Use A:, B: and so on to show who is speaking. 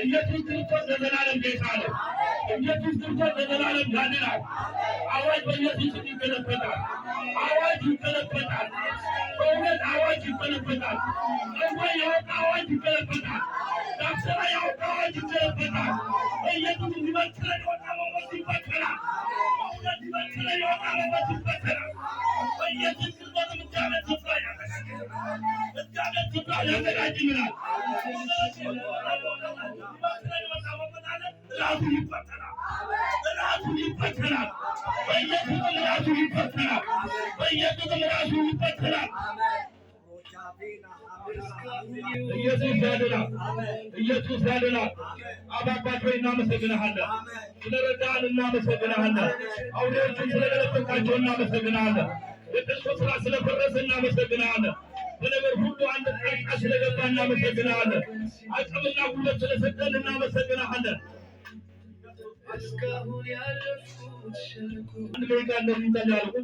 A: ኢየሱስ ክርስቶስ ለዘላለም ጌታ ነው። ኢየሱስ ክርስቶስ ለዘላለም ያድናል። አዋጅ በኢየሱስ ይገለበጣል። አዋጅ ይገለበጣል። በእውነት አዋጅ ይገለበጣል። እንኳን ያወጣ አዋጅ ይገለበጣል። ዳክተራ ያወጣ አዋጅ ይገለበጣል። በኢየሱስ እንዲመክረ የወጣ መንፈስ ይበተናል። በእውነት እንዲመክረ የወጣ መንፈስ ይበተናል። በኢየሱስ ክርስቶስ እግዚአብሔር ስፍራ ያዘጋጅልናል። እግዚአብሔር ስፍራ ያዘጋጅልናል። ራሱ ይፈተናል። ራሱ ይፈተናል። በኢየሱስ ራሱ ይፈተናል። በኢየሱስ ራሱ ይፈተናል። ኢየሱስ ያድናል። ኢየሱስ ያድናል። አባባት ሆይ እናመሰግንሃለን። ስለረዳን እናመሰግንሃለን። አውሬዎችን ስለገለበጣቸው እናመሰግንሃለን። የጥልቁ ስራ ስለፈረሰ እናመሰግንሃለን። በነገር ሁሉ አንድ ጣልቃ ስለገባ እናመሰግንሃለን። አቅምና ጉልበት ስለሰጠን እናመሰግንሃለን። እስካሁን ያለፉት ሸለቆ አንድ ደቂቃ እንደዚህ እንጸልያለን።